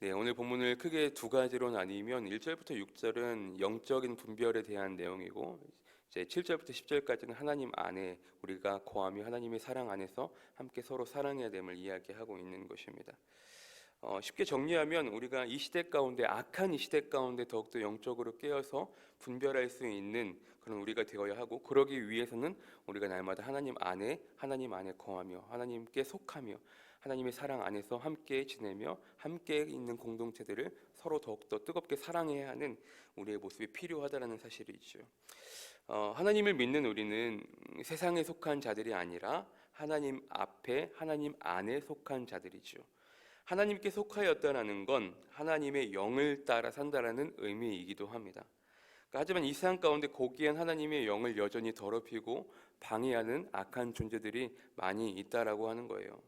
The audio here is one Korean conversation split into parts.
네, 오늘 본문을 크게 두 가지로 나뉘면 1절부터 6절은 영적인 분별에 대한 내용이고 이제 7절부터 10절까지는 하나님 안에 우리가 거하며 하나님의 사랑 안에서 함께 서로 사랑해야 됨을 이야기하고 있는 것입니다. 쉽게 정리하면 우리가 이 시대 가운데 악한 이 시대 가운데 더욱더 영적으로 깨어서 분별할 수 있는 그런 우리가 되어야 하고, 그러기 위해서는 우리가 날마다 하나님 안에 거하며 하나님께 속하며 하나님의 사랑 안에서 함께 지내며 함께 있는 공동체들을 서로 더욱더 뜨겁게 사랑해야 하는 우리의 모습이 필요하다는 사실이죠. 하나님을 믿는 우리는 세상에 속한 자들이 아니라 하나님 앞에 하나님 안에 속한 자들이죠. 하나님께 속하였다라는 건 하나님의 영을 따라 산다라는 의미이기도 합니다. 하지만 이 세상 가운데 고귀한 하나님의 영을 여전히 더럽히고 방해하는 악한 존재들이 많이 있다라고 하는 거예요.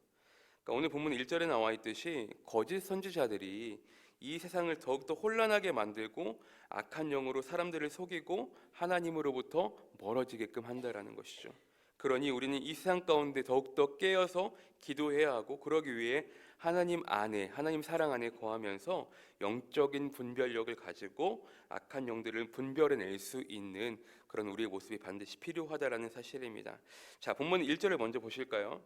오늘 본문 1절에 나와 있듯이 거짓 선지자들이 이 세상을 더욱더 혼란하게 만들고 악한 영으로 사람들을 속이고 하나님으로부터 멀어지게끔 한다라는 것이죠. 그러니 우리는 이 세상 가운데 더욱더 깨어서 기도해야 하고, 그러기 위해 하나님 안에 하나님 사랑 안에 거하면서 영적인 분별력을 가지고 악한 영들을 분별해낼 수 있는 그런 우리의 모습이 반드시 필요하다라는 사실입니다. 자, 본문 1절을 먼저 보실까요?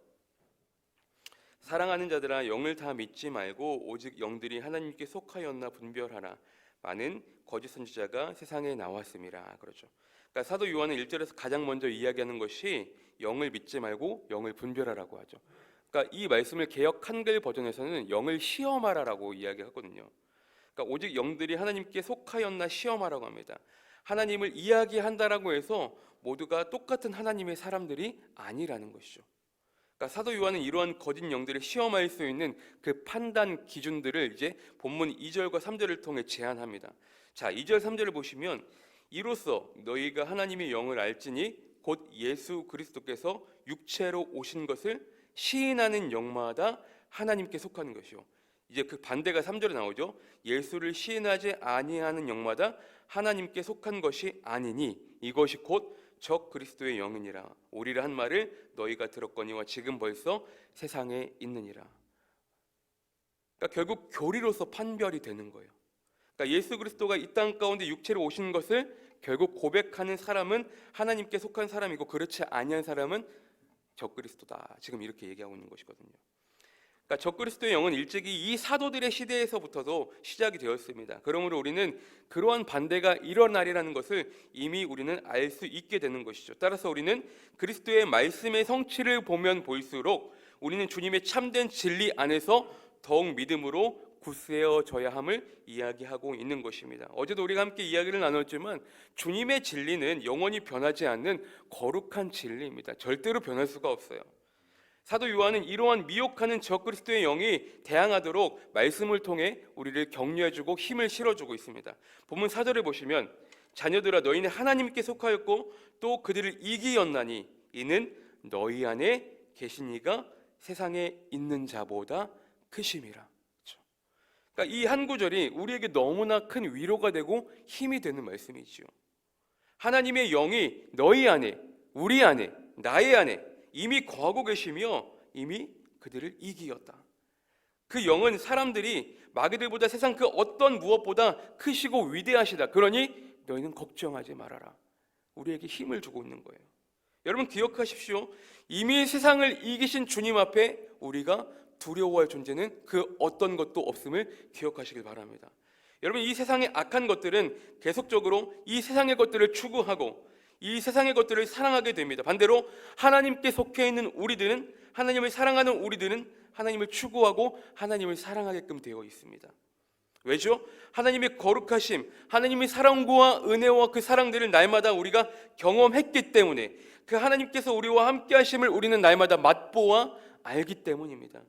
사랑하는 자들아, 영을 다 믿지 말고 오직 영들이 하나님께 속하였나 분별하라. 많은 거짓 선지자가 세상에 나왔습니다. 그렇죠. 그러니까 사도 요한은 1절에서 가장 먼저 이야기하는 것이 영을 믿지 말고 영을 분별하라고 하죠. 그러니까 이 말씀을 개역 한글 버전에서는 영을 시험하라라고 이야기하거든요. 그러니까 오직 영들이 하나님께 속하였나 시험하라고 합니다. 하나님을 이야기한다라고 해서 모두가 똑같은 하나님의 사람들이 아니라는 것이죠. 그러니까 사도 요한은 이러한 거짓 영들을 시험할 수 있는 그 판단 기준들을 이제 본문 2절과 3절을 통해 제안합니다. 자, 2절 3절을 보시면 이로써 너희가 하나님의 영을 알지니 곧 예수 그리스도께서 육체로 오신 것을 시인하는 영마다 하나님께 속하는 것이요. 이제 그 반대가 3절에 나오죠. 예수를 시인하지 아니하는 영마다 하나님께 속한 것이 아니니 이것이 곧 적 그리스도의 영이니라. 오리라 한 말을 너희가 들었거니와 지금 벌써 세상에 있느니라. 그러니까 결국 교리로서 판별이 되는 거예요. 그러니까 예수 그리스도가 이 땅 가운데 육체로 오신 것을 결국 고백하는 사람은 하나님께 속한 사람이고, 그렇지 아니한 사람은 적그리스도다. 지금 이렇게 얘기하고 있는 것이거든요. 그러니까 적그리스도의 영은 일찍이 이 사도들의 시대에서부터도 시작이 되었습니다. 그러므로 우리는 그러한 반대가 일어나리라는 것을 이미 우리는 알 수 있게 되는 것이죠. 따라서 우리는 그리스도의 말씀의 성취를 보면 볼수록 우리는 주님의 참된 진리 안에서 더욱 믿음으로 굳세어져야 함을 이야기하고 있는 것입니다. 어제도 우리가 함께 이야기를 나눴지만 주님의 진리는 영원히 변하지 않는 거룩한 진리입니다. 절대로 변할 수가 없어요. 사도 요한은 이러한 미혹하는 적그리스도의 영이 대항하도록 말씀을 통해 우리를 격려해주고 힘을 실어주고 있습니다. 본문 4절을 보시면 자녀들아 너희는 하나님께 속하였고 또 그들을 이기었나니 이는 너희 안에 계신 이가 세상에 있는 자보다 크심이라. 그렇죠? 그러니까 이 한 구절이 우리에게 너무나 큰 위로가 되고 힘이 되는 말씀이지요. 하나님의 영이 너희 안에, 우리 안에, 나의 안에 이미 거하고 계시며 이미 그들을 이기었다. 그 영은 사람들이 마귀들보다 세상 그 어떤 무엇보다 크시고 위대하시다. 그러니 너희는 걱정하지 말아라. 우리에게 힘을 주고 있는 거예요. 여러분 기억하십시오. 이미 세상을 이기신 주님 앞에 우리가 두려워할 존재는 그 어떤 것도 없음을 기억하시길 바랍니다. 여러분 이 세상의 악한 것들은 계속적으로 이 세상의 것들을 추구하고 이 세상의 것들을 사랑하게 됩니다. 반대로 하나님께 속해 있는 우리들은, 하나님을 사랑하는 우리들은 하나님을 추구하고 하나님을 사랑하게끔 되어 있습니다. 왜죠? 하나님의 거룩하심, 하나님의 사랑과 은혜와 그 사랑들을 날마다 우리가 경험했기 때문에, 그 하나님께서 우리와 함께 하심을 우리는 날마다 맛보아 알기 때문입니다.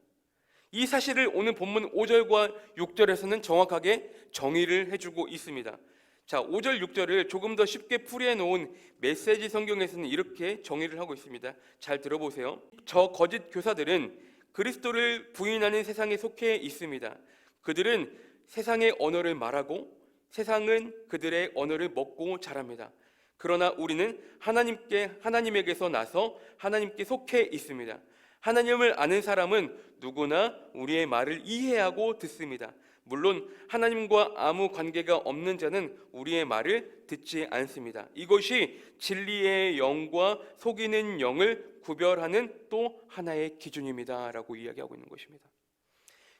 이 사실을 오늘 본문 5절과 6절에서는 정확하게 정의를 해주고 있습니다. 자, 5절 6절을 조금 더 쉽게 풀이해놓은 메시지 성경에서는 이렇게 정의를 하고 있습니다. 잘 들어보세요. 저 거짓 교사들은 그리스도를 부인하는 세상에 속해 있습니다. 그들은 세상의 언어를 말하고 세상은 그들의 언어를 먹고 자랍니다. 그러나 우리는 하나님에게서 나서 하나님께 속해 있습니다. 하나님을 아는 사람은 누구나 우리의 말을 이해하고 듣습니다. 물론 하나님과 아무 관계가 없는 자는 우리의 말을 듣지 않습니다. 이것이 진리의 영과 속이는 영을 구별하는 또 하나의 기준입니다 라고 이야기하고 있는 것입니다.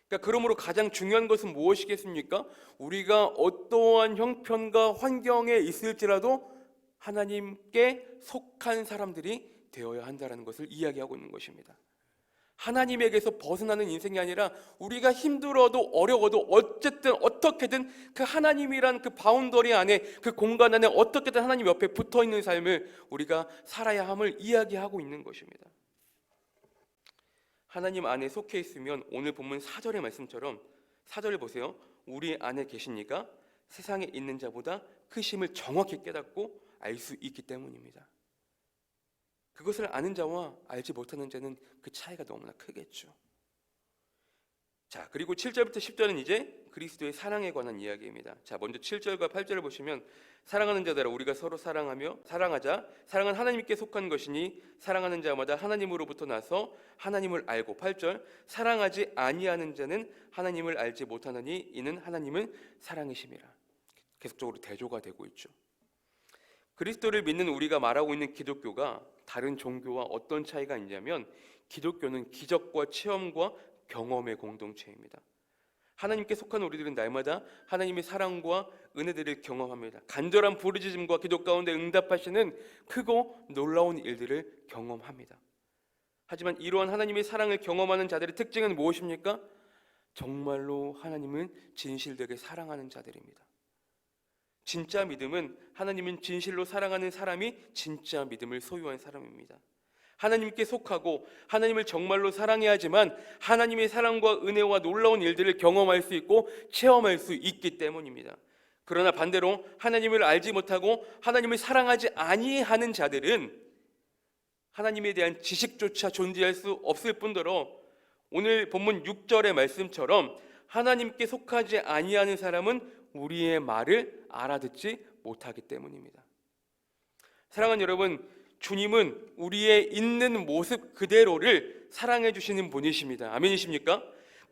그러니까 그러므로 가장 중요한 것은 무엇이겠습니까? 우리가 어떠한 형편과 환경에 있을지라도 하나님께 속한 사람들이 되어야 한다는 것을 이야기하고 있는 것입니다. 하나님에게서 벗어나는 인생이 아니라 우리가 힘들어도 어려워도 어쨌든 어떻게든 그 하나님이란 그 바운더리 안에, 그 공간 안에 어떻게든 하나님 옆에 붙어있는 삶을 우리가 살아야 함을 이야기하고 있는 것입니다. 하나님 안에 속해 있으면 오늘 본문 4절의 말씀처럼 4절을 보세요. 우리 안에 계시니까 세상에 있는 자보다 크심을 정확히 깨닫고 알 수 있기 때문입니다. 그것을 아는 자와 알지 못하는 자는 그 차이가 너무나 크겠죠. 자, 그리고 7절부터 10절은 이제 그리스도의 사랑에 관한 이야기입니다. 자, 먼저 7절과 8절을 보시면 사랑하는 자들아 우리가 서로 사랑하며 사랑하자. 사랑은 하나님께 속한 것이니 사랑하는 자마다 하나님으로부터 나서 하나님을 알고. 8절 사랑하지 아니하는 자는 하나님을 알지 못하느니 이는 하나님은 사랑이심이라. 계속적으로 대조가 되고 있죠. 그리스도를 믿는 우리가 말하고 있는 기독교가 다른 종교와 어떤 차이가 있냐면 기독교는 기적과 체험과 경험의 공동체입니다. 하나님께 속한 우리들은 날마다 하나님의 사랑과 은혜들을 경험합니다. 간절한 부르짖음과 기도 가운데 응답하시는 크고 놀라운 일들을 경험합니다. 하지만 이러한 하나님의 사랑을 경험하는 자들의 특징은 무엇입니까? 정말로 하나님은 진실되게 사랑하는 자들입니다. 진짜 믿음은 하나님은 진실로 사랑하는 사람이 진짜 믿음을 소유한 사람입니다. 하나님께 속하고 하나님을 정말로 사랑해야 하지만 하나님의 사랑과 은혜와 놀라운 일들을 경험할 수 있고 체험할 수 있기 때문입니다. 그러나 반대로 하나님을 알지 못하고 하나님을 사랑하지 아니하는 자들은 하나님에 대한 지식조차 존재할 수 없을 뿐더러 오늘 본문 6절의 말씀처럼 하나님께 속하지 아니하는 사람은 우리의 말을 알아듣지 못하기 때문입니다. 사랑하는 여러분, 주님은 우리의 있는 모습 그대로를 사랑해 주시는 분이십니다. 아멘이십니까?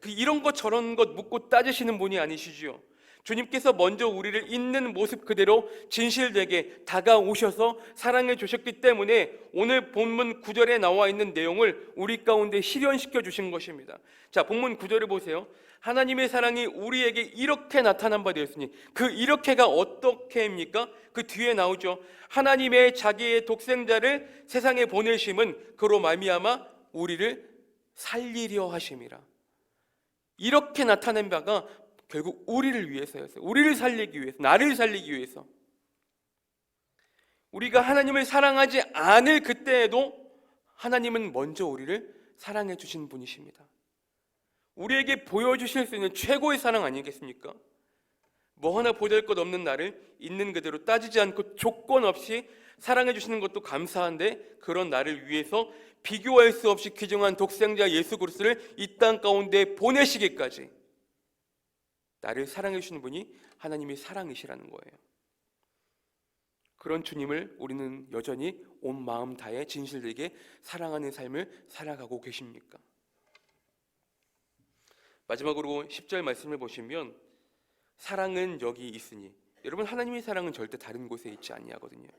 이런 것 저런 것 묻고 따지시는 분이 아니시지요. 주님께서 먼저 우리를 있는 모습 그대로 진실되게 다가오셔서 사랑해 주셨기 때문에 오늘 본문 9절에 나와 있는 내용을 우리 가운데 실현시켜 주신 것입니다. 자, 본문 9절을 보세요. 하나님의 사랑이 우리에게 이렇게 나타난 바 되었으니 그 이렇게가 어떻게입니까? 그 뒤에 나오죠. 하나님의 자기의 독생자를 세상에 보내심은 그로 말미암아 우리를 살리려 하심이라. 이렇게 나타낸 바가 결국 우리를 위해서였어요. 우리를 살리기 위해서, 나를 살리기 위해서. 우리가 하나님을 사랑하지 않을 그때에도 하나님은 먼저 우리를 사랑해 주신 분이십니다. 우리에게 보여주실 수 있는 최고의 사랑 아니겠습니까? 뭐 하나 보잘것없는 나를 있는 그대로 따지지 않고 조건 없이 사랑해 주시는 것도 감사한데 그런 나를 위해서 비교할 수 없이 귀중한 독생자 예수 그리스도를 이 땅 가운데 보내시기까지 나를 사랑해 주시는 분이 하나님의 사랑이시라는 거예요. 그런 주님을 우리는 여전히 온 마음 다해 진실되게 사랑하는 삶을 살아가고 계십니까? 마지막으로 10절 말씀을 보시면 사랑은 여기 있으니, 여러분 하나님의 사랑은 절대 다른 곳에 있지 아니하거든요.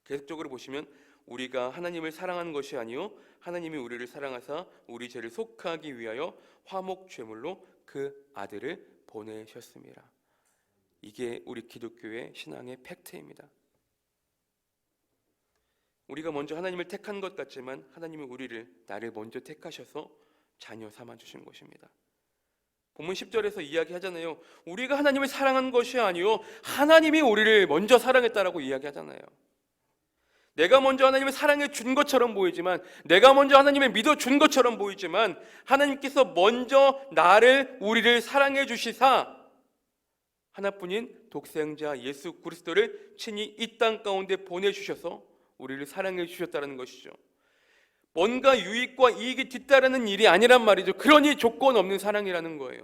계속적으로 보시면 우리가 하나님을 사랑하는 것이 아니요 하나님이 우리를 사랑하사 우리 죄를 속하기 위하여 화목 제물로 그 아들을 보내셨습니다. 이게 우리 기독교의 신앙의 팩트입니다. 우리가 먼저 하나님을 택한 것 같지만 하나님은 나를 먼저 택하셔서 자녀 삼아 주신 것입니다. 본문 10절에서 이야기하잖아요. 우리가 하나님을 사랑한 것이 아니요 하나님이 우리를 먼저 사랑했다라고 이야기하잖아요. 내가 먼저 하나님을 사랑해 준 것처럼 보이지만, 내가 먼저 하나님을 믿어준 것처럼 보이지만 하나님께서 먼저 우리를 사랑해 주시사 하나뿐인 독생자 예수 그리스도를 친히 이 땅 가운데 보내주셔서 우리를 사랑해 주셨다는 것이죠. 뭔가 유익과 이익이 뒤따르는 일이 아니란 말이죠. 그러니 조건 없는 사랑이라는 거예요.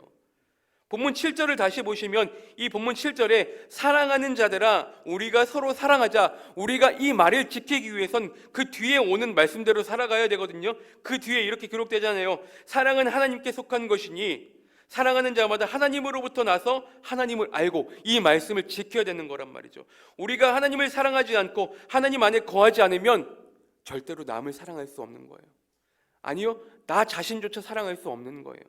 본문 7절을 다시 보시면 이 본문 7절에 사랑하는 자들아 우리가 서로 사랑하자, 우리가 이 말을 지키기 위해선 그 뒤에 오는 말씀대로 살아가야 되거든요. 그 뒤에 이렇게 기록되잖아요. 사랑은 하나님께 속한 것이니 사랑하는 자마다 하나님으로부터 나서 하나님을 알고 이 말씀을 지켜야 되는 거란 말이죠. 우리가 하나님을 사랑하지 않고 하나님 안에 거하지 않으면 절대로 남을 사랑할 수 없는 거예요. 아니요, 나 자신조차 사랑할 수 없는 거예요.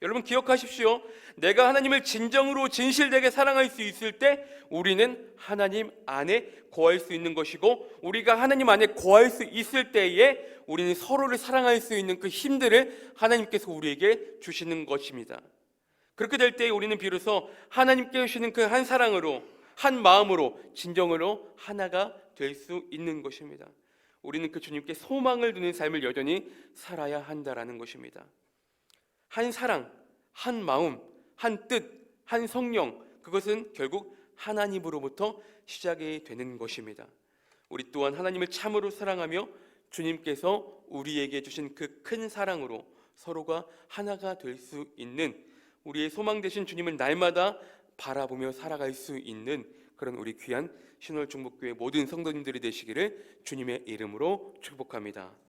여러분 기억하십시오. 내가 하나님을 진정으로 진실되게 사랑할 수 있을 때 우리는 하나님 안에 거할 수 있는 것이고, 우리가 하나님 안에 거할 수 있을 때에 우리는 서로를 사랑할 수 있는 그 힘들을 하나님께서 우리에게 주시는 것입니다. 그렇게 될 때 우리는 비로소 하나님께 주시는 그 한 사랑으로, 한 마음으로, 진정으로 하나가 될 수 있는 것입니다. 우리는 그 주님께 소망을 두는 삶을 여전히 살아야 한다라는 것입니다. 한 사랑, 한 마음, 한 뜻, 한 성령, 그것은 결국 하나님으로부터 시작이 되는 것입니다. 우리 또한 하나님을 참으로 사랑하며 주님께서 우리에게 주신 그 큰 사랑으로 서로가 하나가 될 수 있는, 우리의 소망 되신 주님을 날마다 바라보며 살아갈 수 있는 그런 우리 귀한 신월중복교회 모든 성도님들이 되시기를 주님의 이름으로 축복합니다.